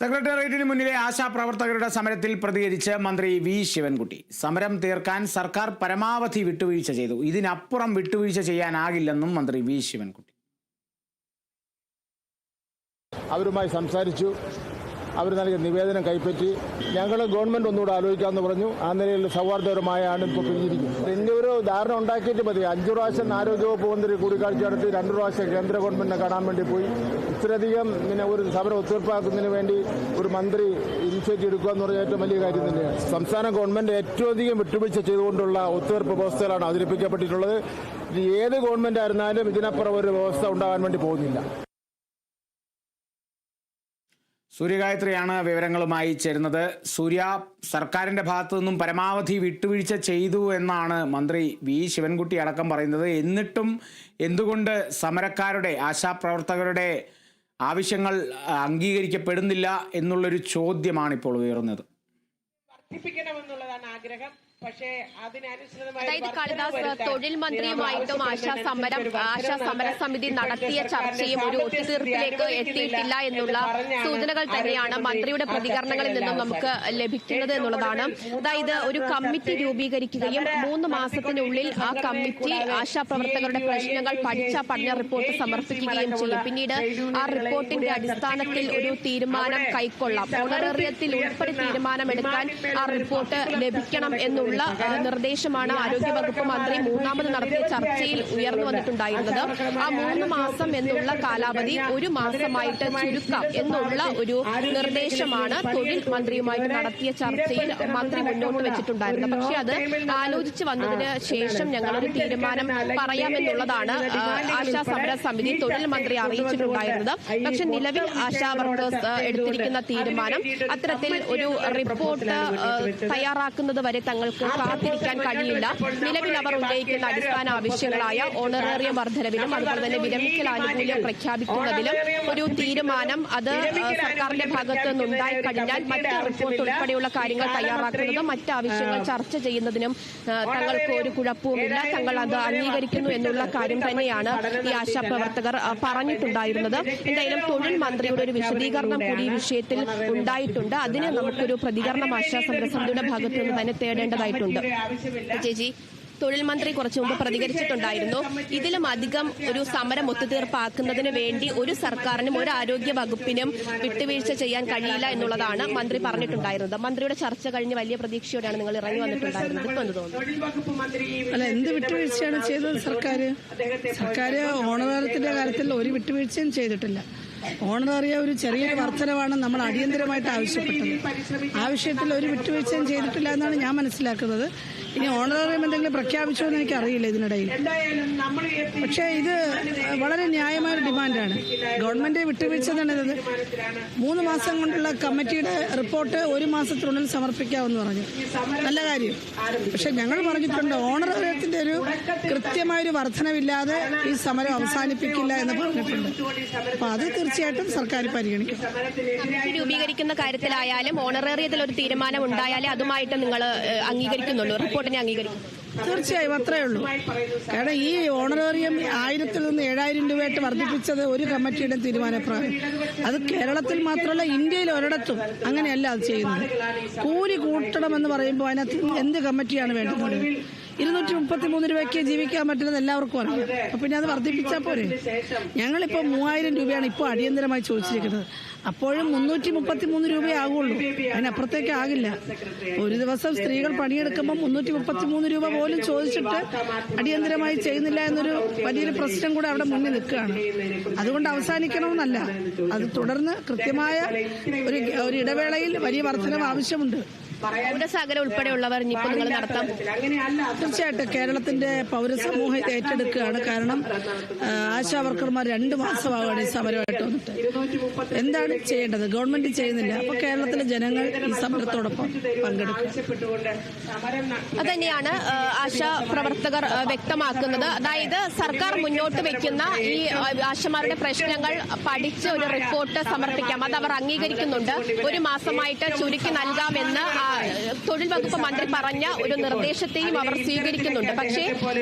സെക്രട്ടേറിയറ്റിന് മുന്നിലെ ആശാപ്രവർത്തകരുടെ സമരത്തിൽ പ്രതികരിച്ച് മന്ത്രി വി ശിവൻകുട്ടി. സമരം തീർക്കാൻ സർക്കാർ പരമാവധി വിട്ടുവീഴ്ച ചെയ്തു. ഇതിനപ്പുറം വിട്ടുവീഴ്ച ചെയ്യാനാകില്ലെന്നും മന്ത്രി വി ശിവൻകുട്ടി. അവരുമായി സംസാരിച്ചു. അവർ നൽകിയ നിവേദനം കൈപ്പറ്റി ഞങ്ങൾ ഗവൺമെന്റ് ഒന്നുകൂടെ ആലോചിക്കാമെന്ന് പറഞ്ഞു. ആ നിലയിൽ സൗഹാർദ്ദപരമായാണ് ഇപ്പോൾ പിരിഞ്ഞിരിക്കുന്നത്. ഇതിൻ്റെ ഒരു ധാരണ ഉണ്ടാക്കിയിട്ട് മതി. 5 പ്രാവശ്യം ആരോഗ്യവകുപ്പ് മന്ത്രി കൂടിക്കാഴ്ച നടത്തി, 2 പ്രാവശ്യം കേന്ദ്ര ഗവൺമെന്റിനെ കാണാൻ വേണ്ടി പോയി. ഇത്രയധികം ഒരു സമരം ഒത്തുതീർപ്പാക്കുന്നതിന് വേണ്ടി ഒരു മന്ത്രി ഇനിഷ്യേറ്റീവ് എടുക്കുക എന്ന് പറഞ്ഞാൽ ഏറ്റവും വലിയ കാര്യം തന്നെയാണ്. സംസ്ഥാന ഗവൺമെന്റ് ഏറ്റവും അധികം വിട്ടുവീഴ്ച ചെയ്തുകൊണ്ടുള്ള ഒത്തുതീർപ്പ് വ്യവസ്ഥകളാണ് അവതരിപ്പിക്കപ്പെട്ടിട്ടുള്ളത്. ഏത് ഗവൺമെന്റ് ആയിരുന്നാലും ഇതിനപ്പുറം ഒരു വ്യവസ്ഥ ഉണ്ടാകാൻ വേണ്ടി പോകുന്നില്ല. സൂര്യഗായത്രിയാണ് വിവരങ്ങളുമായി ചേരുന്നത്. സൂര്യ, സർക്കാരിന്റെ ഭാഗത്തു നിന്നും പരമാവധി വിട്ടുവീഴ്ച ചെയ്തു എന്നാണ് മന്ത്രി വി ശിവൻകുട്ടി അടക്കം പറയുന്നത്. എന്നിട്ടും എന്തുകൊണ്ട് സമരക്കാരുടെ, ആശാപ്രവർത്തകരുടെ ആവശ്യങ്ങൾ അംഗീകരിക്കപ്പെടുന്നില്ല എന്നുള്ളൊരു ചോദ്യമാണ് ഇപ്പോൾ ഉയർന്നത്. വർദ്ധിപ്പിക്കണമെന്നുള്ളതാണ് ആഗ്രഹം. അതായത് കാളിദാസ്, തൊഴിൽ മന്ത്രിയുമായിട്ടും ആശാ സമര സമിതി നടത്തിയ ചർച്ചയും ഒരു ഒത്തുതീർപ്പിലേക്ക് എത്തിയിട്ടില്ല എന്നുള്ള സൂചനകൾ തന്നെയാണ് മന്ത്രിയുടെ പ്രതികരണങ്ങളിൽ നിന്നും നമുക്ക് ലഭിക്കുന്നത് എന്നുള്ളതാണ്. അതായത് ഒരു കമ്മിറ്റി രൂപീകരിക്കുകയും 3 മാസത്തിനുള്ളിൽ ആ കമ്മിറ്റി ആശാപ്രവർത്തകരുടെ പ്രശ്നങ്ങൾ പഠിച്ച പഠന റിപ്പോർട്ട് സമർപ്പിക്കുകയും ചെയ്യും. പിന്നീട് ആ റിപ്പോർട്ടിന്റെ അടിസ്ഥാനത്തിൽ ഒരു തീരുമാനം കൈക്കൊള്ളാം. ഓണറേറിയത്തിൽ ഉൾപ്പെടെ തീരുമാനമെടുക്കാൻ ആ റിപ്പോർട്ട് ലഭിക്കണം എന്നുള്ള നിർദ്ദേശമാണ് ആരോഗ്യവകുപ്പ് മന്ത്രി 3ാമത് നടത്തിയ ചർച്ചയിൽ ഉയർന്നു വന്നിട്ടുണ്ടായിരുന്നത്. ആ 3 മാസം എന്നുള്ള കാലാവധി 1 മാസമായിട്ട് ചുരുക്കാം എന്നുള്ള ഒരു നിർദ്ദേശമാണ് തൊഴിൽ മന്ത്രിയുമായിട്ട് നടത്തിയ ചർച്ചയിൽ മന്ത്രി മുന്നോട്ട് വെച്ചിട്ടുണ്ടായിരുന്നത്. പക്ഷേ അത് ആലോചിച്ച് വന്നതിന് ശേഷം ഞങ്ങളൊരു തീരുമാനം പറയാമെന്നുള്ളതാണ് ആശാ സമര സമിതി തൊഴിൽ മന്ത്രി അറിയിച്ചിട്ടുണ്ടായിരുന്നത്. പക്ഷെ നിലവിൽ ആശാ വർക്കേഴ്സ് എടുത്തിരിക്കുന്ന തീരുമാനം അത്തരത്തിൽ ഒരു റിപ്പോർട്ട് തയ്യാറാക്കുന്നത് വരെ തങ്ങൾക്ക് കാത്തിരിക്കാൻ കഴിയില്ല. നിലവിൽ അവർ ഉന്നയിക്കുന്ന അടിസ്ഥാന ആവശ്യങ്ങളായ ഓണറേറിയം വർധനവിലും അതുപോലെ തന്നെ വിരമിക്കൽ ആനുകൂല്യം പ്രഖ്യാപിക്കുന്നതിലും ഒരു തീരുമാനം അത് സർക്കാരിന്റെ ഭാഗത്തു നിന്നുണ്ടായി കഴിഞ്ഞാൽ മറ്റ് റിപ്പോർട്ട് ഉൾപ്പെടെയുള്ള കാര്യങ്ങൾ തയ്യാറാക്കുന്നതും മറ്റ് ആവശ്യങ്ങൾ ചർച്ച ചെയ്യുന്നതിനും തങ്ങൾക്ക് ഒരു കുഴപ്പവുമില്ല. തങ്ങൾ അത് അംഗീകരിക്കുന്നു എന്നുള്ള കാര്യം തന്നെയാണ് ഈ ആശാപ്രവർത്തകർ പറഞ്ഞിട്ടുണ്ടായിരുന്നത്. എന്തായാലും തൊഴിൽ മന്ത്രിയുടെ ഒരു വിശദീകരണം കൂടി ഈ വിഷയത്തിൽ ഉണ്ടായിട്ടുണ്ട്. അതിന് നമുക്കൊരു പ്രതികരണം ആശാ സമരസമിതിയുടെ ഭാഗത്തു നിന്ന് തന്നെ തേടേണ്ടതായിട്ടുണ്ട്. ചേച്ചി, തൊഴിൽ മന്ത്രി കുറച്ചു മുമ്പ് പ്രതികരിച്ചിട്ടുണ്ടായിരുന്നു. ഇതിലും അധികം ഒരു സമരം ഒത്തുതീർപ്പാക്കുന്നതിന് വേണ്ടി ഒരു സർക്കാരിനും ഒരു ആരോഗ്യ വകുപ്പിനും വിട്ടുവീഴ്ച ചെയ്യാൻ കഴിയില്ല എന്നുള്ളതാണ് മന്ത്രി പറഞ്ഞിട്ടുണ്ടായിരുന്നത്. മന്ത്രിയുടെ ചർച്ച കഴിഞ്ഞ് വലിയ പ്രതീക്ഷയോടെയാണ് നിങ്ങൾ ഇറങ്ങി വന്നിട്ടുണ്ടായിരുന്നത്. ഇപ്പൊ എന്ത് തോന്നുന്നു? അല്ല, എന്ത് വിട്ടുവീഴ്ചയാണ് ചെയ്തത് സർക്കാർ? ഓണറേറിയത്തിന്റെ കാര്യത്തിൽ ഒരു വിട്ടുവീഴ്ചയും ചെയ്തിട്ടില്ല. ഓണറേറിയ ഒരു ചെറിയൊരു വർധനവാണ് നമ്മൾ അടിയന്തരമായിട്ട് ആവശ്യപ്പെട്ടത്. ആ വിഷയത്തിൽ ഒരു വിട്ടുവീഴ്ചയും ചെയ്തിട്ടില്ല എന്നാണ് ഞാൻ മനസ്സിലാക്കുന്നത്. ഇനി ഓണറേറിയം എന്തെങ്കിലും പ്രഖ്യാപിച്ചോ എന്ന് എനിക്കറിയില്ല ഇതിനിടയിൽ. പക്ഷേ ഇത് വളരെ ന്യായമായ ഒരു ഡിമാൻഡാണ്. ഗവൺമെന്റ് വിട്ടുവീഴ്ച തന്നത് 3 മാസം കൊണ്ടുള്ള കമ്മിറ്റിയുടെ റിപ്പോർട്ട് 1 മാസത്തിനുള്ളിൽ സമർപ്പിക്കാമെന്ന് പറഞ്ഞു. നല്ല കാര്യം. പക്ഷെ ഞങ്ങൾ പറഞ്ഞിട്ടുണ്ട് ഓണറേറിയത്തിന്റെ ഒരു കൃത്യമായൊരു വർധനവില്ലാതെ ഈ സമരം അവസാനിപ്പിക്കില്ല എന്ന് പറഞ്ഞിട്ടുണ്ട്. അപ്പൊ അത് തീർച്ചയായിട്ടും സർക്കാർ പരിഗണിക്കും. രൂപീകരിക്കുന്ന കാര്യത്തിലായാലും ഓണറേറിയത്തിൽ ഒരു തീരുമാനം ഉണ്ടായാലേ അതുമായിട്ട് നിങ്ങൾ അംഗീകരിക്കുന്നുള്ളൂ, റിപ്പോർട്ടിനെ അംഗീകരിക്കും. തീർച്ചയായും അത്രയേ ഉള്ളൂ. കാരണം ഈ ഓണറേറിയം 1000 നിന്ന് 7000 രൂപയായിട്ട് വർദ്ധിപ്പിച്ചത് ഒരു കമ്മിറ്റിയുടെ തീരുമാനപ്രകാരം. അത് കേരളത്തിൽ മാത്രമല്ല ഇന്ത്യയിൽ ഒരിടത്തും അങ്ങനെയല്ല അത് ചെയ്യുന്നത്. കൂലി കൂട്ടണമെന്ന് പറയുമ്പോൾ അതിനകത്ത് എന്ത് കമ്മിറ്റിയാണ് വേണ്ടത്? 233 രൂപയ്ക്ക് ജീവിക്കാൻ പറ്റുന്നത് എല്ലാവർക്കും അറിയാം. അപ്പൊ പിന്നെ അത് വർദ്ധിപ്പിച്ചാൽ പോരെ? ഞങ്ങളിപ്പോ 3000 രൂപയാണ് ഇപ്പോൾ അടിയന്തരമായി ചോദിച്ചിരിക്കുന്നത്. അപ്പോഴും 333 രൂപയാകുള്ളൂ, അതിനപ്പുറത്തേക്ക് ആകില്ല. ഒരു ദിവസം സ്ത്രീകൾ പണിയെടുക്കുമ്പോൾ 333 രൂപ പോലും ചോദിച്ചിട്ട് അടിയന്തരമായി ചെയ്യുന്നില്ല എന്നൊരു വലിയൊരു പ്രശ്നം കൂടെ അവിടെ മുന്നിൽ നിൽക്കുകയാണ്. അതുകൊണ്ട് അവസാനിക്കണമെന്നല്ല, അത് തുടർന്ന് കൃത്യമായ ഒരു ഇടവേളയിൽ വലിയ വർധനവ് ആവശ്യമുണ്ട്. പൗരസാഗരം ഉൾപ്പെടെയുള്ളവർ ഇനിയിപ്പോൾ നിങ്ങൾ നടത്താം. തീർച്ചയായിട്ടും കേരളത്തിന്റെ പൗരസമൂഹം ഏറ്റെടുക്കുകയാണ്. കാരണം ആശാ വർക്കർമാർ 2 മാസമാവുകയാണ് ഈ സമരമായിട്ട് വന്നിട്ട്. എന്താണ് ചെയ്യേണ്ടത്? ഗവൺമെന്റ് ചെയ്യുന്നില്ല. അപ്പൊ കേരളത്തിലെ ജനങ്ങൾ ഈ സമരത്തോടൊപ്പം പങ്കെടുക്കും. അതുതന്നെയാണ് ആശാ പ്രവർത്തകർ വ്യക്തമാക്കുന്നത്. അതായത് സർക്കാർ മുന്നോട്ട് വെക്കുന്ന ഈ ആശമാരുടെ പ്രശ്നങ്ങൾ പഠിച്ച് ഒരു റിപ്പോർട്ട് സമർപ്പിക്കാം, അത് അവർ അംഗീകരിക്കുന്നുണ്ട്. 1 മാസമായിട്ട് ചുരുക്കി നൽകാമെന്ന് തൊഴിൽ വകുപ്പ് മന്ത്രി പറഞ്ഞ ഒരു നിർദ്ദേശത്തെയും അവർ സ്വീകരിക്കുന്നുണ്ട്. പക്ഷേ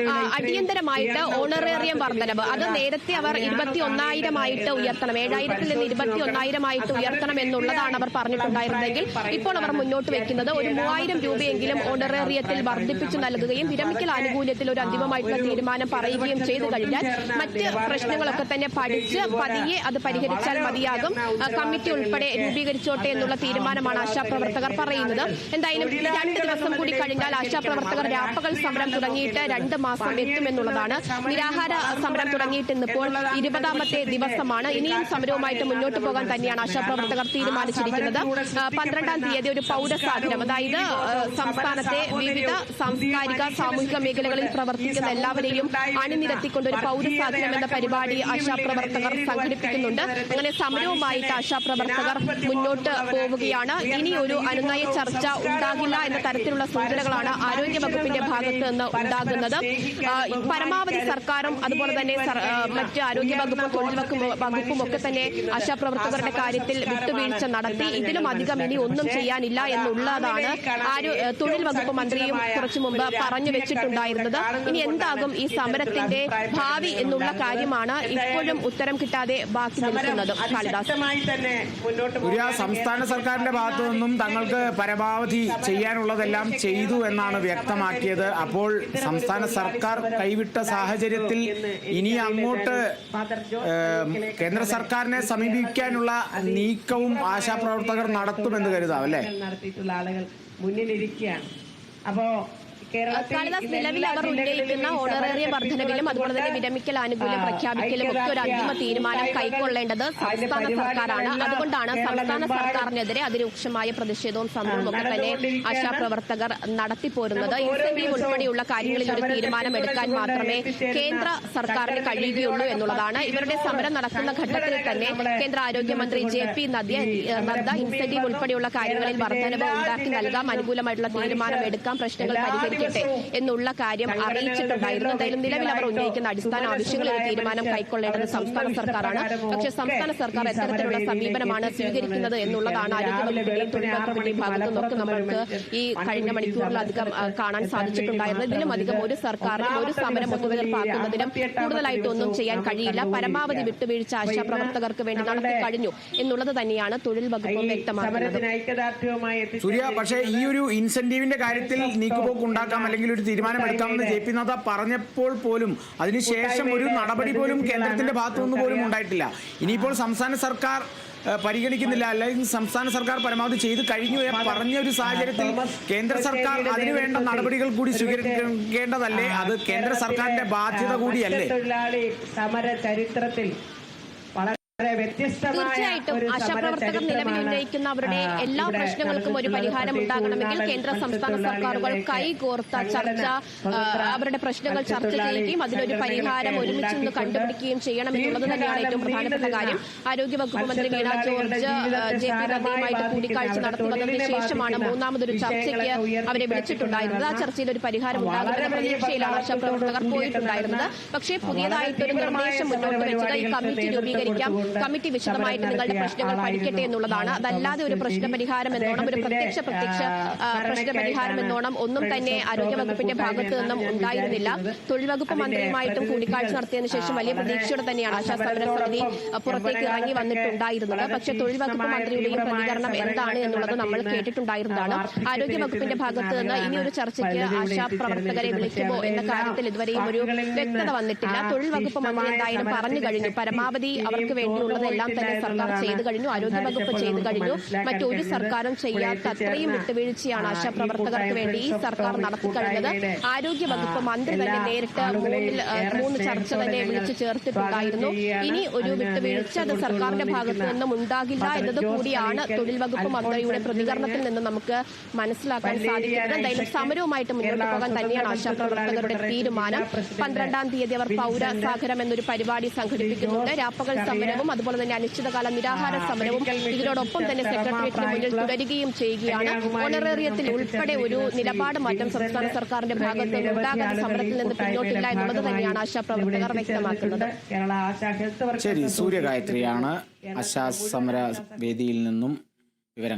അടിയന്തരമായിട്ട് ഓണറേറിയം വർധനവ് അത് നേരത്തെ അവർ 21,000 ഉയർത്തണം, 7,000-ൽ നിന്ന് 21,000 ഉയർത്തണം എന്നുള്ളതാണ് അവർ പറഞ്ഞിട്ടുണ്ടായിരുന്നെങ്കിൽ ഇപ്പോൾ അവർ മുന്നോട്ട് വെക്കുന്നത് ഒരു 3,000 രൂപയെങ്കിലും ഓണറേറിയത്തിൽ വർദ്ധിപ്പിച്ചു നൽകുകയും വിരമിക്കൽ ആനുകൂല്യത്തിൽ ഒരു അന്തിമമായിട്ടുള്ള തീരുമാനം പറയുകയും ചെയ്തു കഴിഞ്ഞാൽ മറ്റ് പ്രശ്നങ്ങളൊക്കെ തന്നെ പഠിച്ച് പതിയെ അത് പരിഹരിച്ചാൽ മതിയാകും, കമ്മിറ്റി ഉൾപ്പെടെ രൂപീകരിച്ചോട്ടെ എന്നുള്ള തീരുമാനമാണ് ആശാപ്രവർത്തകർ പറയുന്നത്. എന്തായാലും 2 ദിവസം കൂടി കഴിഞ്ഞാൽ ആശാപ്രവർത്തകർ രാപ്പകൽ സമരം തുടങ്ങിയിട്ട് 2 മാസം എത്തുമെന്നുള്ളതാണ്. നിരാഹാര സമരം തുടങ്ങിയിട്ട് ഇന്നിപ്പോൾ 20ാമത്തെ ദിവസമാണ്. ഇനിയും സമരവുമായിട്ട് മുന്നോട്ട് പോകാൻ തന്നെയാണ് ആശാപ്രവർത്തകർ തീരുമാനിച്ചിരിക്കുന്നത്. 12ാം തീയതി ഒരു പൗരസാധനം, അതായത് സംസ്ഥാനത്തെ വിവിധ സാംസ്കാരിക സാമൂഹിക മേഖലകളിൽ പ്രവർത്തിക്കുന്ന എല്ലാവരെയും അണിനിരത്തിക്കൊണ്ട് ഒരു പൗരസാധനം എന്ന പരിപാടി ആശാപ്രവർത്തകർ സംഘടിപ്പിക്കുന്നുണ്ട്. അങ്ങനെ സമരവുമായിട്ട് ആശാപ്രവർത്തകർ മുന്നോട്ട് പോവുകയാണ്. ഇനി ഒരു അനുനയ ചർച്ച ഉണ്ടാകില്ല എന്ന തരത്തിലുള്ള സൂചനകളാണ് ആരോഗ്യ വകുപ്പിന്റെ ഭാഗത്ത് നിന്ന് ഉണ്ടാകുന്നത്. പരമാവധി സർക്കാരും അതുപോലെ തന്നെ മറ്റ് ആരോഗ്യ വകുപ്പും തൊഴിൽ വകുപ്പും ഒക്കെ തന്നെ ആശാപ്രവർത്തകരുടെ കാര്യത്തിൽ വിട്ടുവീഴ്ച നടത്തി. ഇതിലും അധികം ഇനി ഒന്നും ചെയ്യാനില്ല എന്നുള്ളതാണ് തൊഴിൽ വകുപ്പ് മന്ത്രിയും കുറച്ചു മുമ്പ് പറഞ്ഞു വെച്ചിട്ടുണ്ടായിരുന്നത്. ഇനി എന്താകും ഈ സമരത്തിന്റെ ഭാവി എന്നുള്ള കാര്യമാണ് ഇപ്പോഴും ഉത്തരം കിട്ടാതെ ബാക്കി നിൽക്കുന്നത്. സംസ്ഥാന സർക്കാരിന്റെ ഭാഗത്തു നിന്നും തങ്ങൾക്ക് പരമാവധി ചെയ്യാനുള്ളതെല്ലാം ചെയ്തു എന്നാണ് വ്യക്തമാക്കിയത്. അപ്പോൾ സംസ്ഥാന സർക്കാർ കൈവിട്ട സാഹചര്യത്തിൽ ഇനി അങ്ങോട്ട് കേന്ദ്ര സർക്കാരിനെ സമീപിക്കാനുള്ള നീക്കവും ആശാപ്രവർത്തകർ നടത്തുമെന്ന് കരുതാം അല്ലേ? നടത്തിയിട്ടുള്ള ആളുകൾ മുന്നിലിരിക്കുകയാണ്. അപ്പോ കാളിദാസ്, നിലവിൽ അവർ ഉന്നയിക്കുന്ന ഓണറേറിയം വർധനവിലും അതുപോലെ തന്നെ വിരമിക്കൽ ആനുകൂല്യം പ്രഖ്യാപിക്കലും ഒക്കെ ഒരു അന്തിമ തീരുമാനം കൈക്കൊള്ളേണ്ടത് സംസ്ഥാന സർക്കാരാണ്. അതുകൊണ്ടാണ് സംസ്ഥാന സർക്കാരിനെതിരെ അതിരൂക്ഷമായ പ്രതിഷേധവും സമരവും ഒക്കെ തന്നെ ആശാപ്രവർത്തകർ നടത്തിപ്പോരുന്നത്. ഇൻസെന്റീവ് ഉൾപ്പെടെയുള്ള കാര്യങ്ങളിൽ ഒരു തീരുമാനം എടുക്കാൻ മാത്രമേ കേന്ദ്ര സർക്കാരിന് കഴിയുകയുള്ളൂ എന്നുള്ളതാണ്. ഇവരുടെ സമരം നടക്കുന്ന ഘട്ടത്തിൽ തന്നെ കേന്ദ്ര ആരോഗ്യമന്ത്രി JP നദ്ദ ഇൻസെന്റീവ് ഉൾപ്പെടെയുള്ള കാര്യങ്ങളിൽ വർധനവ് ഉണ്ടാക്കി നൽകാം, അനുകൂലമായിട്ടുള്ള തീരുമാനം എടുക്കാം, പ്രശ്നങ്ങൾ പരിഹരിക്കും എന്നുള്ള കാര്യം അറിയിച്ചിട്ടുണ്ടായിരുന്നു. എന്തായാലും നിലവിൽ അവർ ഉന്നയിക്കുന്ന അടിസ്ഥാന ആവശ്യങ്ങളിൽ തീരുമാനം കൈക്കൊള്ളേണ്ടത് സംസ്ഥാന സർക്കാരാണ്. പക്ഷേ സംസ്ഥാന സർക്കാർ എത്തരത്തിലുള്ള സമീപനമാണ് സ്വീകരിക്കുന്നത് എന്നുള്ളതാണ് ആരോഗ്യവകുപ്പിന്റെയും തൊഴിൽ വകുപ്പിന്റെയും ഭാഗത്തു നിന്നൊക്കെ നമ്മൾക്ക് ഈ കഴിഞ്ഞ മണിക്കൂറിലധികം കാണാൻ സാധിച്ചിട്ടുണ്ടായിരുന്നു. ഇതിലും അധികം ഒരു സർക്കാരിനും ഒരു സമരം ഒത്തുതീർപ്പാക്കുന്നതിനും കൂടുതലായിട്ടൊന്നും ചെയ്യാൻ കഴിയില്ല. പരമാവധി വിട്ടുവീഴ്ച ആശാപ്രവർത്തകർക്ക് വേണ്ടി നടത്തി കഴിഞ്ഞു എന്നുള്ളത് തന്നെയാണ് തൊഴിൽ വകുപ്പ് വ്യക്തമാക്കുന്നത്. സൂര്യ, പക്ഷേ ഈ ഒരു ഇൻസെന്റീവിന്റെ കാര്യത്തിൽ നീക്കുപോക്ക് ഉണ്ടാക്കാൻ അല്ലെങ്കിൽ ഒരു തീരുമാനം എടുക്കാമെന്ന് JP നദ്ദ പറഞ്ഞപ്പോൾ പോലും അതിനുശേഷം ഒരു നടപടി പോലും കേന്ദ്രത്തിന്റെ ഭാഗത്തുനിന്ന് പോലും ഉണ്ടായിട്ടില്ല. ഇനിയിപ്പോൾ സംസ്ഥാന സർക്കാർ പരിഗണിക്കുന്നില്ല, അല്ലെങ്കിൽ സംസ്ഥാന സർക്കാർ പരമാവധി ചെയ്ത് കഴിഞ്ഞു പറഞ്ഞ ഒരു സാഹചര്യത്തിൽ കേന്ദ്ര സർക്കാർ അതിനുവേണ്ട നടപടികൾ കൂടി സ്വീകരിക്കേണ്ടതല്ലേ? അത് കേന്ദ്ര സർക്കാരിന്റെ ബാധ്യത കൂടിയല്ലേ? തൊഴിലാളി സമര ചരിത്രത്തിൽ തീർച്ചയായിട്ടും ആശാപ്രവർത്തകർ നിലവിൽ ഉന്നയിക്കുന്ന അവരുടെ എല്ലാ പ്രശ്നങ്ങൾക്കും ഒരു പരിഹാരം ഉണ്ടാകണമെങ്കിൽ കേന്ദ്ര സംസ്ഥാന സർക്കാരുകൾ കൈകോർത്ത ചർച്ച, അവരുടെ പ്രശ്നങ്ങൾ ചർച്ച ചെയ്യുകയും അതിനൊരു പരിഹാരം ഒരുമിച്ച് നിന്ന് കണ്ടുപിടിക്കുകയും ചെയ്യണം എന്നുള്ളത് തന്നെയാണ് ഏറ്റവും പ്രധാനപ്പെട്ട കാര്യം. ആരോഗ്യവകുപ്പ് മന്ത്രി വീണ ജോർജ് JP നദ്ദയുമായിട്ട് കൂടിക്കാഴ്ച നടത്തി വന്നതിന് ശേഷമാണ് മൂന്നാമതൊരു ചർച്ചയ്ക്ക് അവരെ വിളിച്ചിട്ടുണ്ടായിരുന്നത്. ആ ചർച്ചയിൽ ഒരു പരിഹാരം ഉണ്ടാകുമെന്ന പ്രതീക്ഷയിലാണ് ആശാപ്രവർത്തകർ പോയിട്ടുണ്ടായിരുന്നത്. പക്ഷേ പുതിയതായിട്ടൊരു നിർദ്ദേശം മുന്നോട്ട് വെച്ചത് ഈ കമ്മിറ്റി രൂപീകരിക്കാം, കമ്മിറ്റി വിശദമായിട്ട് നിങ്ങളുടെ പ്രശ്നങ്ങൾ പഠിക്കട്ടെ എന്നുള്ളതാണ്. അതല്ലാതെ ഒരു പ്രശ്നപരിഹാരം എന്നോണം, ഒരു പ്രത്യക്ഷ പ്രശ്നപരിഹാരം എന്നോണം ഒന്നും തന്നെ ആരോഗ്യവകുപ്പിന്റെ ഭാഗത്തു നിന്നും ഉണ്ടായിരുന്നില്ല. തൊഴിൽ വകുപ്പ് മന്ത്രിയുമായിട്ടും കൂടിക്കാഴ്ച നടത്തിയതിനു ശേഷം വലിയ പ്രതീക്ഷയോടെ തന്നെയാണ് ആശാസമര സമിതി പുറത്തേക്ക് ഇറങ്ങി വന്നിട്ടുണ്ടായിരുന്നത്. പക്ഷേ തൊഴിൽ വകുപ്പ് മന്ത്രിയുടെയും പ്രതികരണം എന്താണ് എന്നുള്ളത് നമ്മൾ കേട്ടിട്ടുണ്ടായിരുന്നതാണ്. ആരോഗ്യവകുപ്പിന്റെ ഭാഗത്ത് നിന്ന് ഇനി ഒരു ചർച്ചയ്ക്ക് ആശാപ്രവർത്തകരെ വിളിക്കുമോ എന്ന കാര്യത്തിൽ ഇതുവരെയും ഒരു വ്യക്തത വന്നിട്ടില്ല. തൊഴിൽ വകുപ്പ് മന്ത്രി എന്തായാലും പറഞ്ഞു കഴിഞ്ഞു, പരമാവധി അവർക്ക് വേണ്ടിയുള്ളതെല്ലാം തന്നെ സർക്കാർ ചെയ്തു കഴിഞ്ഞു, ആരോഗ്യവകുപ്പ് ചെയ്തു കഴിഞ്ഞു. മറ്റൊരു സർക്കാരും ചെയ്യാത്ത അത്രയും വിട്ടുവീഴ്ചയാണ് ആശാപ്രവർത്തകർക്ക് വേണ്ടി ഈ സർക്കാർ നടത്തിക്കഴിഞ്ഞത്. ആരോഗ്യവകുപ്പ് മന്ത്രി തന്നെ നേരിട്ട് 3 ചർച്ച തന്നെ വിളിച്ചു ചേർത്തിട്ടുണ്ടായിരുന്നു. ഇനി ഒരു വിട്ടുവീഴ്ച അത് സർക്കാരിന്റെ ഭാഗത്തു നിന്നും ഉണ്ടാകില്ല എന്നത് കൂടിയാണ് തൊഴിൽ വകുപ്പ് മന്ത്രിയുടെ പ്രതികരണത്തിൽ നിന്ന് നമുക്ക് മനസ്സിലാക്കാൻ സാധിക്കുന്നത്. എന്തായാലും സമരവുമായിട്ട് മുന്നോട്ട് പോകാൻ തന്നെയാണ് ആശാപ്രവർത്തകരുടെ തീരുമാനം. 12ാം തീയതി അവർ പൗരസാഗരം എന്നൊരു പരിപാടി സംഘടിപ്പിക്കുന്നുണ്ട്. രാപ്പകൽ സമരവും അതുപോലെ തന്നെ അനിശ്ചിതകാല നിരാഹാര സമരവും ഇതിനോടൊപ്പം തന്നെ സെക്രട്ടേറിയറ്റിന് മുന്നിൽ തുടരുകയും ചെയ്യുകയാണ്. ഓണറേറിയത്തിൽ ഉൾപ്പെടെ ഒരു നിലപാട് മാറ്റം സംസ്ഥാന സർക്കാരിന്റെ ഭാഗത്ത് ഉണ്ടാകാത്ത സമരത്തിൽ നിന്ന് പിന്നോട്ടില്ല എന്നുള്ളത് തന്നെയാണ് ആശാപ്രവർത്തകർ വ്യക്തമാക്കുന്നത്. ശരി, സൂര്യഗായത്രിയാണ് ആശാ സമര വേദിയിൽ നിന്നും